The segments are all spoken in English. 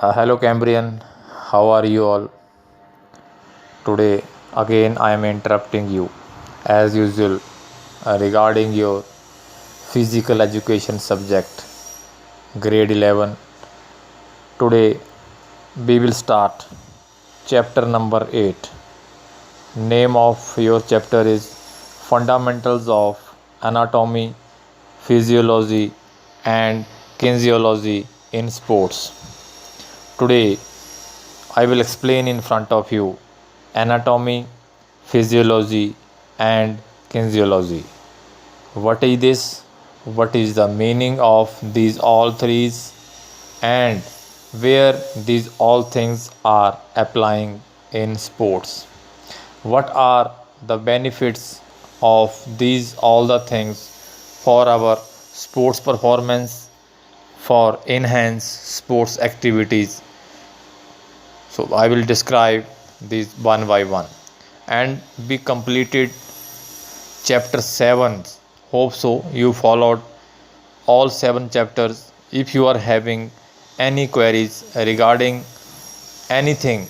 Hello Cambrian, how are you all? Today again I am interrupting you as usual regarding your physical education subject grade 11. Today we will start chapter number 8. Name of your chapter is Fundamentals of Anatomy, Physiology and Kinesiology in Sports. Today I will explain in front of you anatomy, physiology, and kinesiology. What is this? What is the meaning of these all threes? And where these all things are applying in sports? What are the benefits of these all the things for our sports performance, for enhanced sports activities? So I will describe these one by one. And we completed chapter 7. Hope so you followed all 7 chapters. If you are having any queries regarding anything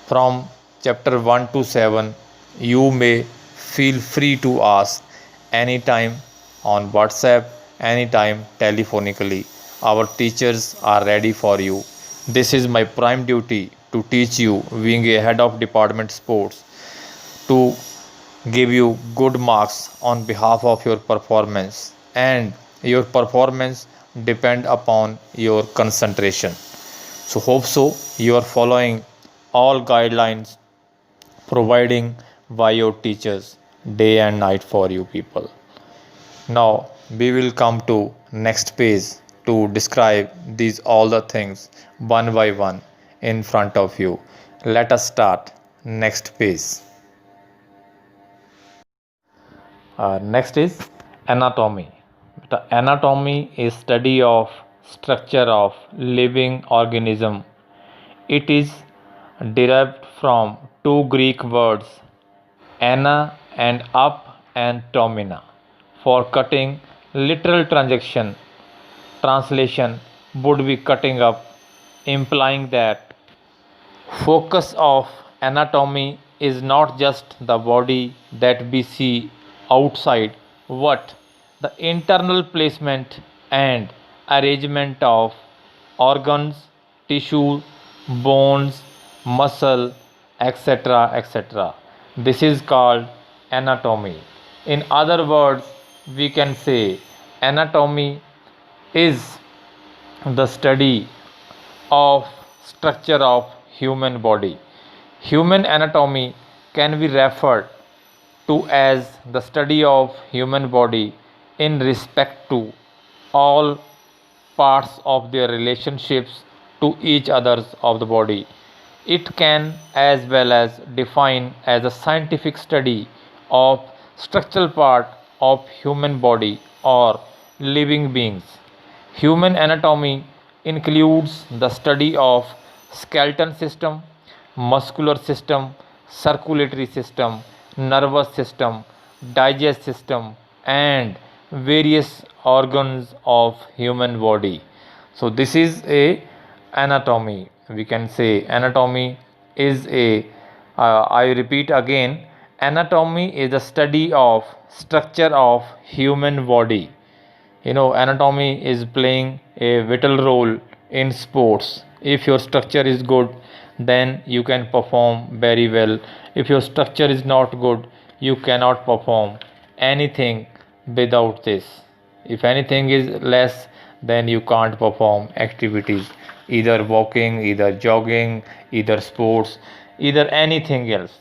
from chapter 1 to 7, you may feel free to ask anytime on WhatsApp, anytime telephonically. Our teachers are ready for you. This is my prime duty to teach you, being a head of department sports, to give you good marks on behalf of your performance, and your performance depend upon your concentration. So hope so you are following all guidelines providing by your teachers day and night for you people. Now we will come to next page to describe these all the things one by one in front of you. Let us start next page. Next is anatomy. The anatomy is study of structure of living organism. It is derived from two Greek words, ana and up and tomina, for cutting. Literal translation would be cutting up, implying that focus of anatomy is not just the body that we see outside, but the internal placement and arrangement of organs, tissue, bones, muscle, etc. etc. This is called anatomy. In other words, we can say anatomy is the study of structure of human body. Human anatomy can be referred to as the study of human body in respect to all parts of their relationships to each others of the body. It can as well as define as a scientific study of structural part of human body or living beings. Human anatomy includes the study of skeletal system, muscular system, circulatory system, nervous system, digest system, and various organs of human body. So this is a anatomy. We can say anatomy is a I repeat again, anatomy is the study of structure of human body. Anatomy is playing a vital role in sports. If your structure is good, then you can perform very well. If your structure is not good, you cannot perform anything without this. If anything is less, then you can't perform activities, either walking, either jogging, either sports, either anything else.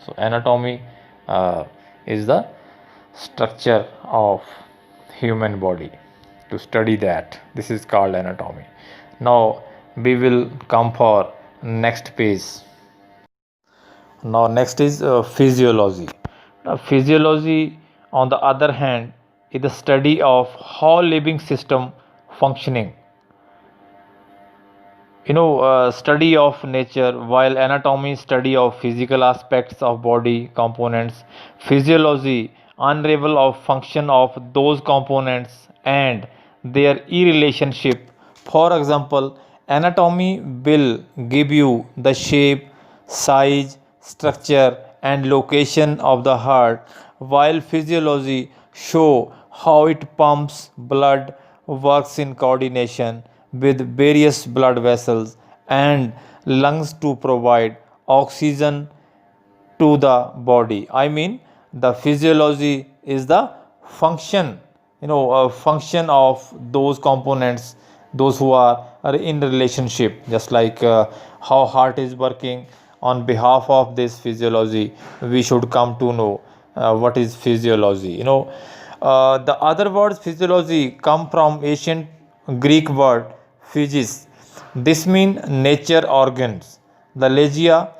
So anatomy is the structure of human body. To study that, this is called anatomy. Now we will come for next page. Now next is physiology. Now physiology, on the other hand, is the study of how living system functioning. Study of nature, while anatomy study of physical aspects of body components. Physiology unravel of function of those components and their relationship. For example, Anatomy will give you the shape, size, structure, and location of the heart, while physiology show how it pumps blood, works in coordination with various blood vessels and lungs to provide oxygen to the body. I mean, the physiology is the function, a function of those components, those who are in relationship, just like how heart is working. On behalf of this physiology, we should come to know what is physiology. The other words physiology come from ancient Greek word physis. This means nature organs. The legia,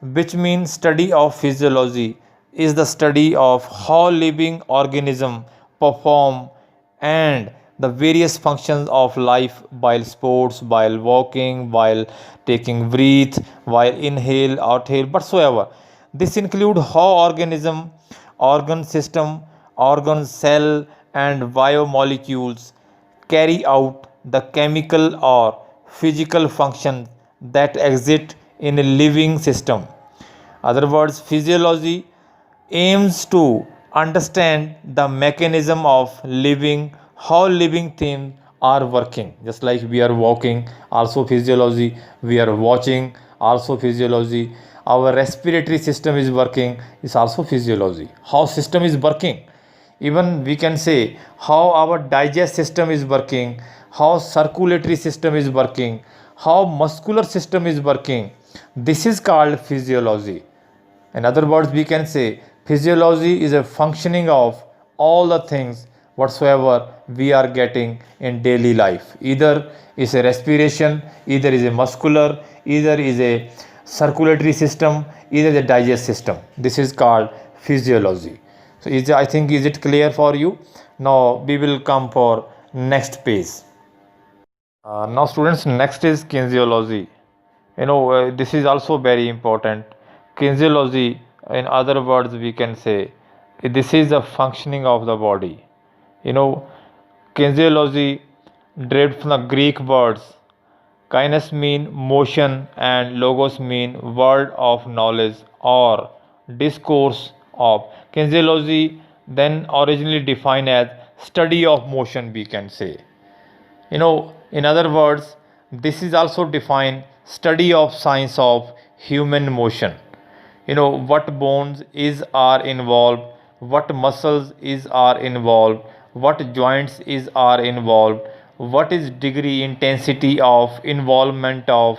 which means study of physiology, is the study of how living organisms perform and the various functions of life while sports, while walking, while taking breath, while inhale, exhale, whatsoever. This include how organism, organ system, organ cell, and biomolecules carry out the chemical or physical functions that exist in a living system. Other words, physiology aims to understand the mechanism of living, how living things are working. Just like we are walking, also physiology, we are watching, also physiology. Our respiratory system is working, is also physiology. How system is working, even we can say how our digest system is working, how circulatory system is working, how muscular system is working. This is called physiology. In other words, we can say physiology is a functioning of all the things whatsoever we are getting in daily life. Either is a respiration, either is a muscular, either is a circulatory system, either the digest system. This is called physiology. So I think is it clear for you? Now we will come for next page. Now students, next is kinesiology. This is also very important. Kinesiology, in other words, we can say this is the functioning of the body. Kinesiology derived from the Greek words kainos mean motion and logos mean word of knowledge or discourse of. Kinesiology then originally defined as study of motion, we can say. In other words, this is also defined study of science of human motion. What bones is are involved, what muscles is are involved, what joints is are involved, what is degree intensity of involvement of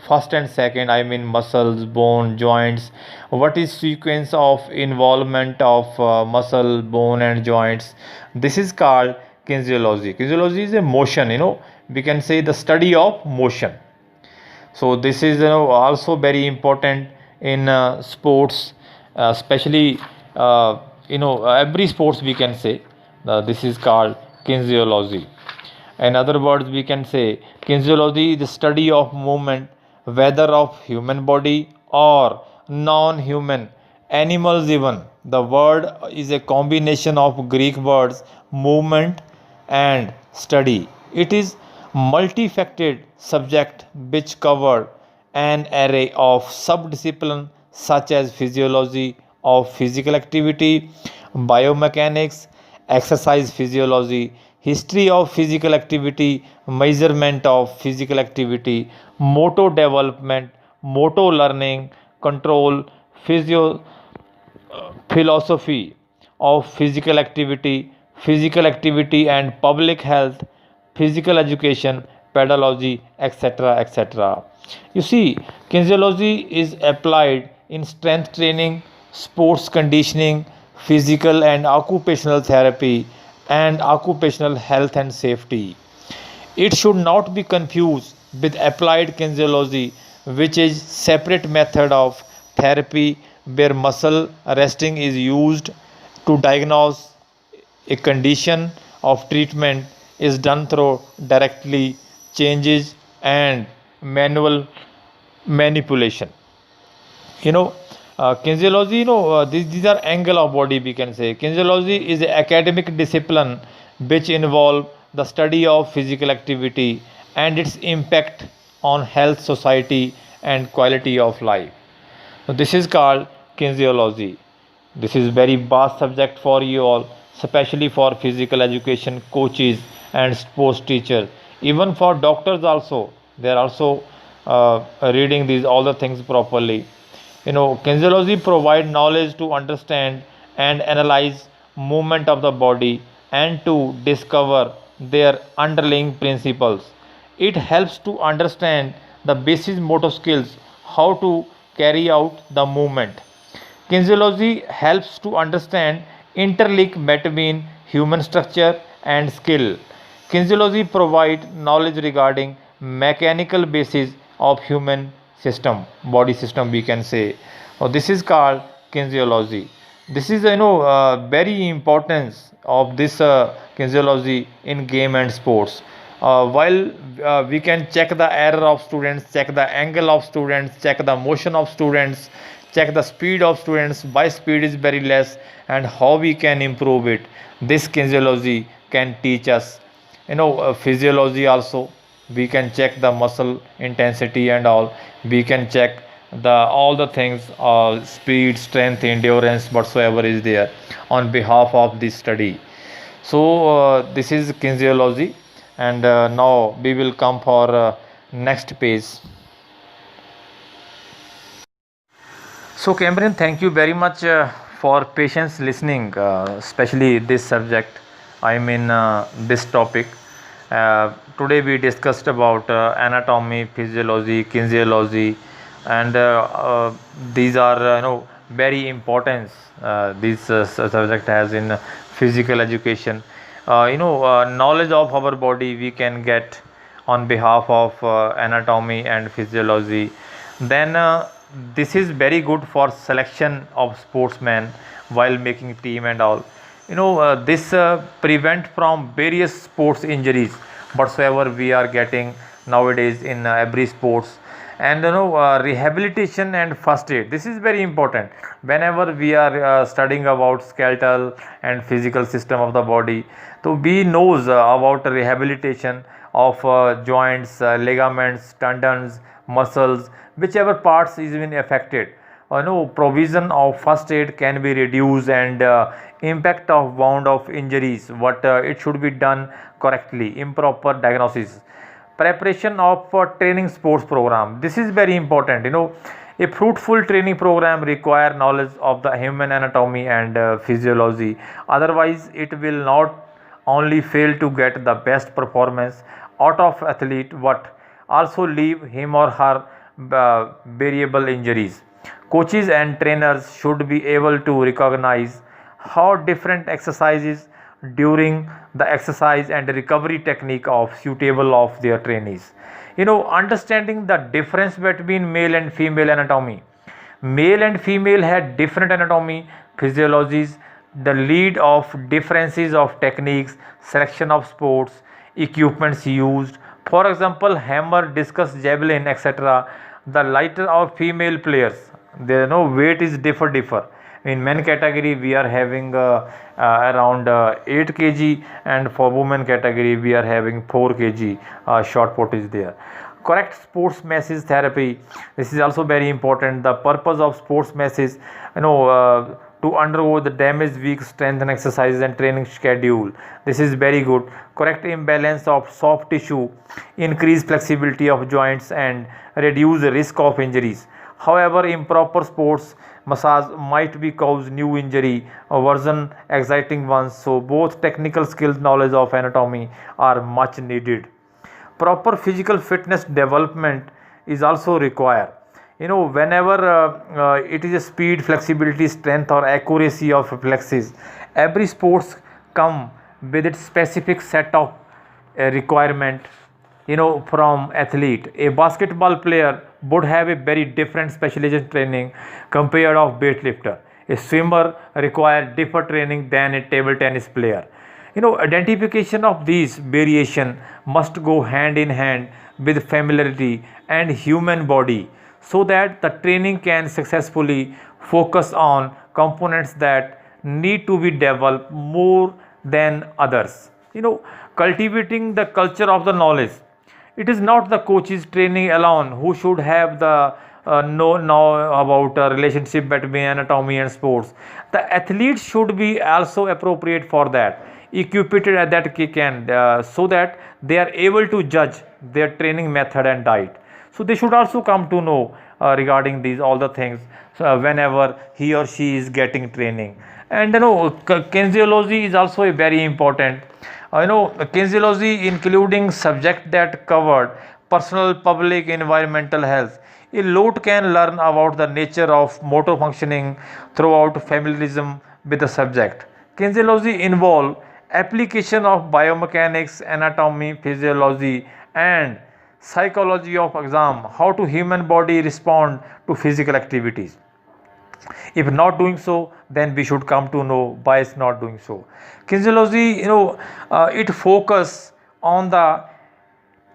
first and second, I mean muscles, bone, joints, what is sequence of involvement of muscle, bone and joints. This is called kinesiology. Kinesiology is a motion, we can say the study of motion. So this is also very important in sports, especially every sports we can say this is called kinesiology. In other words, we can say kinesiology is the study of movement, whether of human body or non-human animals even. The word is a combination of Greek words movement and study. It is multifaceted subject which cover an array of subdisciplines such as physiology of physical activity, biomechanics, exercise physiology, history of physical activity, measurement of physical activity, motor development, motor learning, control, physio philosophy of physical activity and public health, physical education, pedology, etc. etc. You see, kinesiology is applied in strength training, sports conditioning, physical and occupational therapy, and occupational health and safety. It should not be confused with applied kinesiology, which is separate method of therapy where muscle resting is used to diagnose a condition of treatment is done through directly changes and manual manipulation. Kinesiology, these are angle of body, we can say. Kinesiology is an academic discipline which involve the study of physical activity and its impact on health, society, and quality of life. So this is called kinesiology. This is very vast subject for you all, especially for physical education coaches and sports teachers. Even for doctors also, they are also reading these all the things properly. Kinesiology provide knowledge to understand and analyze movement of the body and to discover their underlying principles. It helps to understand the basic motor skills, how to carry out the movement. Kinesiology helps to understand interlink between human structure and skill. Kinesiology provides knowledge regarding mechanical basis of human system, body system we can say. This is called kinesiology. This is very importance of this kinesiology in game and sports. While we can check the error of students, check the angle of students, check the motion of students, check the speed of students, why speed is very less and how we can improve it. This kinesiology can teach us. Physiology also, we can check the muscle intensity and all. We can check the all the things, speed, strength, endurance, whatsoever is there on behalf of this study. So this is kinesiology, and now we will come for next page. So Cameron, thank you very much for patience listening, especially this subject. I mean this topic. Today we discussed about anatomy, physiology, kinesiology, and these are very important. This subject has in physical education. Knowledge of our body we can get on behalf of anatomy and physiology. Then this is very good for selection of sportsmen while making team and all. This prevent from various sports injuries whatsoever we are getting nowadays in every sports. And rehabilitation and first aid, this is very important whenever we are studying about skeletal and physical system of the body. So we knows about rehabilitation of joints, ligaments, tendons, muscles, whichever parts is been affected. Provision of first aid can be reduced, and impact of wound of injuries, what it should be done correctly. Improper diagnosis, preparation of training sports program, this is very important. A fruitful training program require knowledge of the human anatomy and physiology. Otherwise it will not only fail to get the best performance out of athlete, but also leave him or her variable injuries. Coaches and trainers should be able to recognize how different exercises during the exercise and recovery technique of suitable of their trainees. Understanding the difference between male and female anatomy. Male and female had different anatomy, physiologies, the lead of differences of techniques, selection of sports, equipments used. For example, hammer, discus, javelin, etc. The lighter of female players, there no weight is differ. In men category we are having around 8 kg, and for women category we are having 4 kg short put is there. Correct sports message therapy, this is also very important. The purpose of sports message, to undergo the damage weak strength and exercises and training schedule, this is very good. Correct imbalance of soft tissue, increase flexibility of joints and reduce the risk of injuries. However, improper sports massage might be cause new injury, worsen exciting ones. So both technical skills, knowledge of anatomy are much needed. Proper physical fitness development is also required. Whenever it is a speed, flexibility, strength or accuracy of reflexes, every sports come with its specific set of requirement, from athlete. A basketball player would have a very different specialization training compared of weightlifter. A swimmer require different training than a table tennis player. Identification of these variation must go hand in hand with familiarity and human body, so that the training can successfully focus on components that need to be developed more than others. Cultivating the culture of the knowledge. It is not the coach's training alone who should have the know about relationship between anatomy and sports. The athlete should be also appropriate for that, equipped that can so that they are able to judge their training method and diet. So they should also come to know regarding these all the things whenever he or she is getting training. And kinesiology is also a very important. Kinesiology including subject that covered personal, public, environmental health. A lot can learn about the nature of motor functioning throughout familiarism with the subject. Kinesiology involve application of biomechanics, anatomy, physiology, and psychology of exam, how to human body respond to physical activities. If not doing so, then we should come to know why it's not doing so. Kinesiology, it focus on the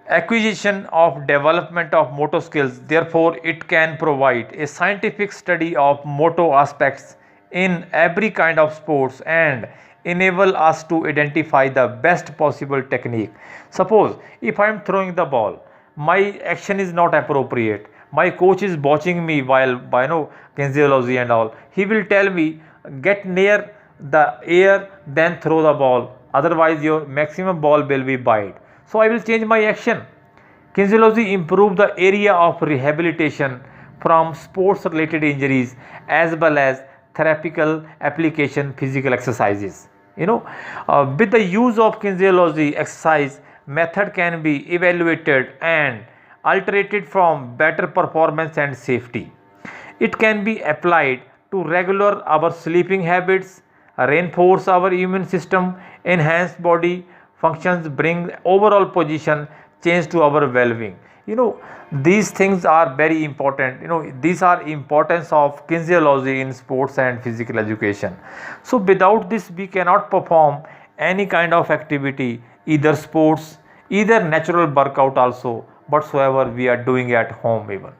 acquisition of development of motor skills. Therefore, it can provide a scientific study of motor aspects in every kind of sports and enable us to identify the best possible technique. Suppose if I am throwing the ball, my action is not appropriate, my coach is watching me while by kinesiology and all, he will tell me get near the air then throw the ball, otherwise your maximum ball will be wide. So I will change my action. Kinesiology improve the area of rehabilitation from sports related injuries as well as therapeutical application physical exercises. With the use of kinesiology, exercise method can be evaluated and alterated from better performance and safety. It can be applied to regular our sleeping habits, reinforce our immune system, enhance body functions, bring overall position change to our well-being. These things are very important. These are importance of kinesiology in sports and physical education. So without this we cannot perform any kind of activity, either sports, either natural workout also, whatsoever we are doing at home even.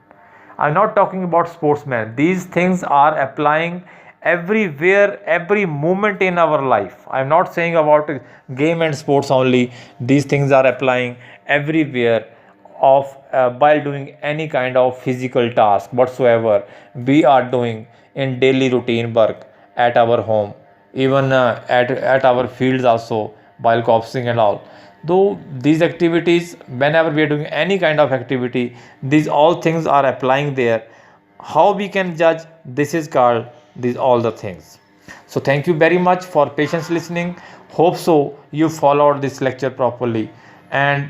I'm not talking about sportsmen. These things are applying everywhere, every moment in our life. I'm not saying about game and sports only. These things are applying everywhere of while doing any kind of physical task whatsoever we are doing in daily routine work at our home, even at our fields also while coaching and all. Though these activities, whenever we are doing any kind of activity, these all things are applying there. How we can judge, this is called these all the things. So thank you very much for patience listening. Hope so you followed this lecture properly and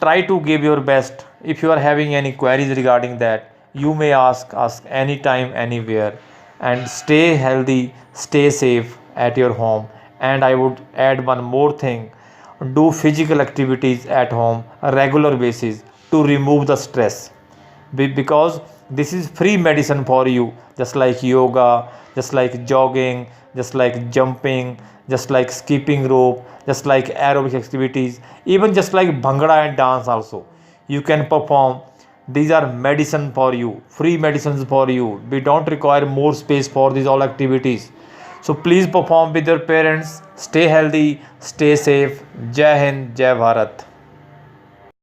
try to give your best. If you are having any queries regarding that, you may ask us anytime, anywhere. And stay healthy, stay safe at your home. And I would add one more thing: do physical activities at home a regular basis to remove the stress, because this is free medicine for you, just like yoga, just like jogging, just like jumping, just like skipping rope, just like aerobic activities, even just like bhangra and dance also you can perform. These are medicine for you, free medicines for you. We don't require more space for these all activities. So please perform with your parents. Stay healthy, stay safe. Jai Hind, Jai Bharat.